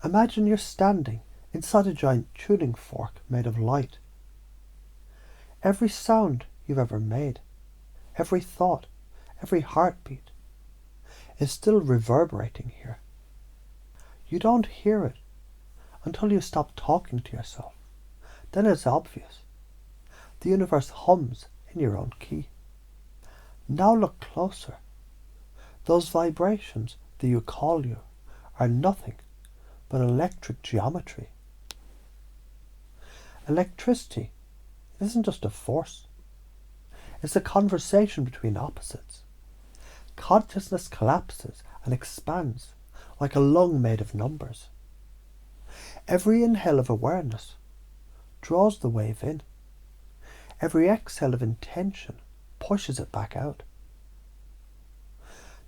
Imagine you're standing inside a giant tuning fork made of light. Every sound you've ever made, every thought, every heartbeat is still reverberating here. You don't hear it until you stop talking to yourself. Then it's obvious. The universe hums in your own key. Now look closer. Those vibrations that you call you are nothing but electric geometry. Electricity isn't just a force. It's a conversation between opposites. Consciousness collapses and expands like a lung made of numbers. Every inhale of awareness draws the wave in. Every exhale of intention pushes it back out.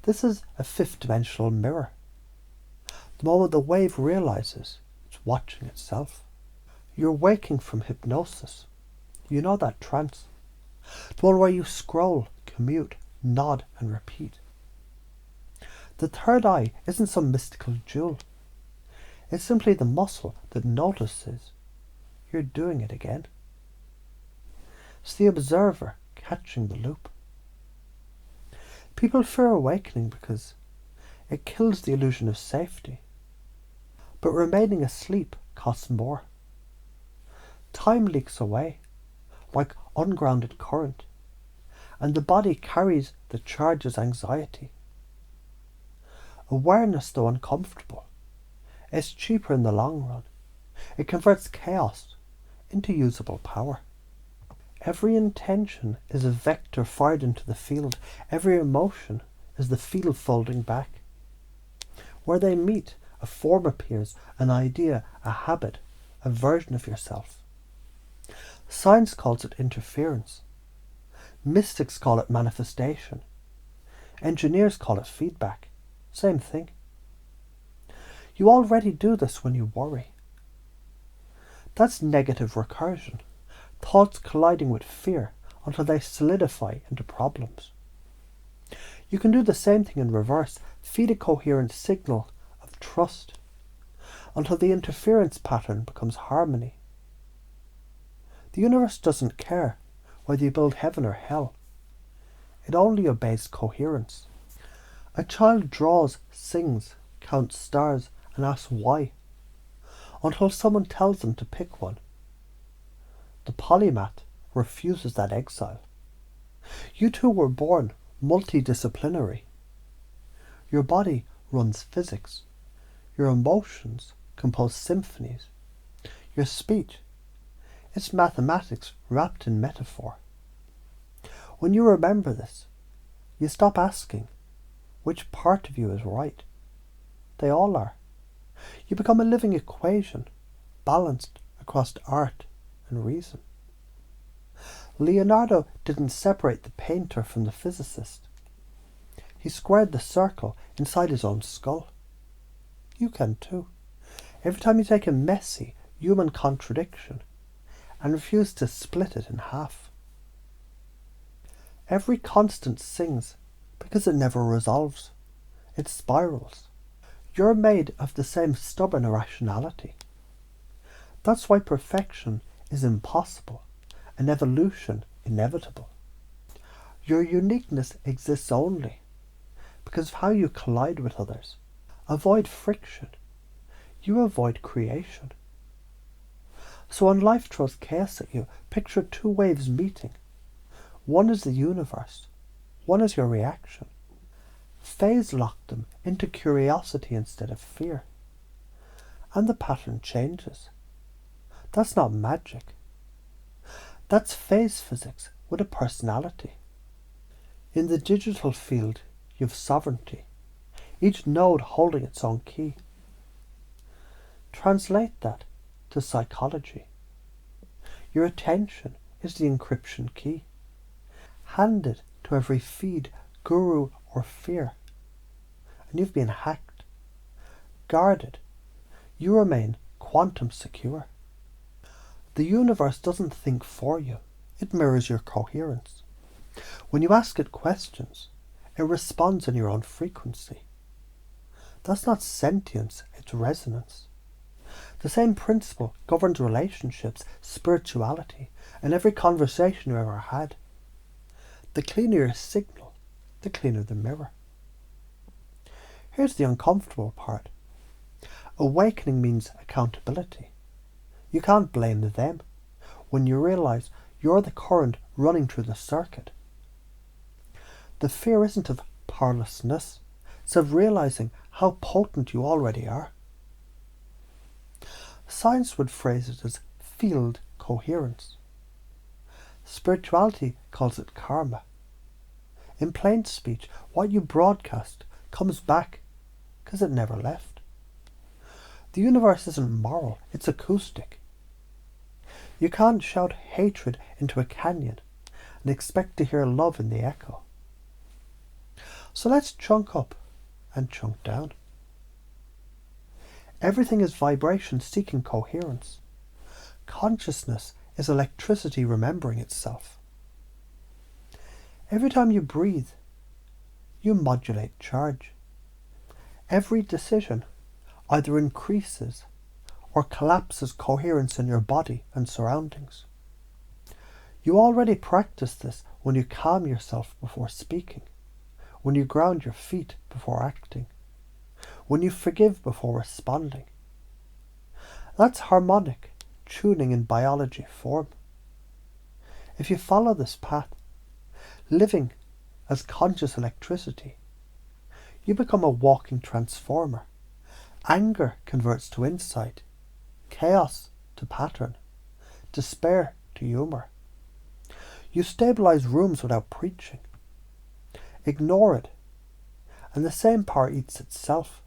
This is a fifth-dimensional mirror. The moment the wave realizes it's watching itself. You're waking from hypnosis. You know that trance. The one where you scroll, commute, nod and repeat. The third eye isn't some mystical jewel. It's simply the muscle that notices you're doing it again. It's the observer catching the loop. People fear awakening because it kills the illusion of safety. But remaining asleep costs more. Time leaks away like ungrounded current, and the body carries the charge as anxiety. Awareness, though uncomfortable, is cheaper in the long run. It converts chaos into usable power. Every intention is a vector fired into the field. Every emotion is the field folding back. Where they meet, a form appears, an idea, a habit, a version of yourself. Science calls it interference. Mystics call it manifestation. Engineers call it feedback. Same thing. You already do this when you worry. That's negative recursion. Thoughts colliding with fear until they solidify into problems. You can do the same thing in reverse. Feed a coherent signal of trust until the interference pattern becomes harmony. The universe doesn't care whether you build heaven or hell. It only obeys coherence. A child draws, sings, counts stars and asks why, until someone tells them to pick one. The polymath refuses that exile. You two were born multidisciplinary. Your body runs physics. Your emotions compose symphonies. Your speech, it's mathematics wrapped in metaphor. When you remember this, you stop asking which part of you is right. They all are. You become a living equation, balanced across art and reason. Leonardo didn't separate the painter from the physicist. He squared the circle inside his own skull. You can too. Every time you take a messy human contradiction and refuse to split it in half. Every constant sings because it never resolves. It spirals. You're made of the same stubborn irrationality. That's why perfection is impossible and evolution inevitable. Your uniqueness exists only because of how you collide with others. Avoid friction. You avoid creation. So when life throws chaos at you, picture two waves meeting. One is the universe. One is your reaction. Phase lock them into curiosity instead of fear. And the pattern changes. That's not magic. That's phase physics with a personality. In the digital field, you have sovereignty, each node holding its own key. Translate that to psychology. Your attention is the encryption key. Hand it to every feed, guru or fear, and you've been hacked. Guard it. You remain quantum secure. The universe doesn't think for you. It mirrors your coherence. When you ask it questions, it responds in your own frequency. That's not sentience, it's resonance. The same principle governs relationships, spirituality, and every conversation you ever had. The cleaner your signal, the cleaner the mirror. Here's the uncomfortable part. Awakening means accountability. You can't blame them when you realise you're the current running through the circuit. The fear isn't of powerlessness, it's of realising how potent you already are. Science would phrase it as field coherence. Spirituality calls it karma. In plain speech, what you broadcast comes back because it never left. The universe isn't moral, it's acoustic. You can't shout hatred into a canyon and expect to hear love in the echo. So let's chunk up and chunk down. Everything is vibration seeking coherence. Consciousness is electricity remembering itself. Every time you breathe, you modulate charge. Every decision either increases or collapses coherence in your body and surroundings. You already practice this when you calm yourself before speaking, when you ground your feet before acting, when you forgive before responding. That's harmonic tuning in biology form. If you follow this path, living as conscious electricity, you become a walking transformer. Anger converts to insight, chaos to pattern, despair to humour. You stabilise rooms without preaching. Ignore it, and the same power eats itself.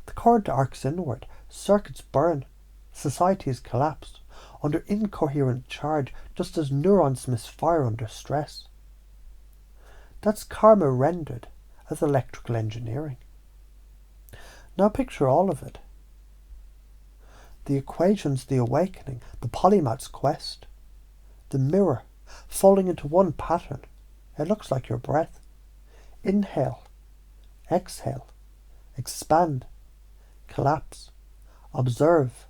The current arcs inward, circuits burn, societies collapse under incoherent charge just as neurons misfire under stress. That's karma rendered as electrical engineering. Now picture all of it. The equation's the awakening, the polymath's quest. The mirror, falling into one pattern. It looks like your breath. Inhale, exhale, expand, collapse, observe,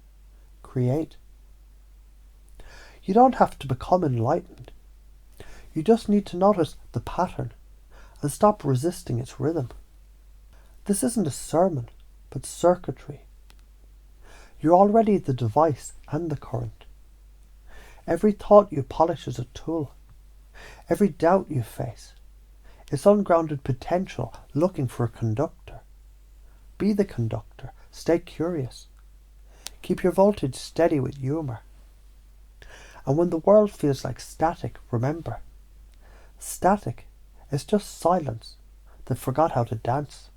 create. You don't have to become enlightened. You just need to notice the pattern and stop resisting its rhythm. This isn't a sermon, but circuitry. You're already the device and the current. Every thought you polish is a tool. Every doubt you face is ungrounded potential looking for a conductor. Be the conductor. Stay curious. Keep your voltage steady with humour. And when the world feels like static, remember, static is just silence that forgot how to dance.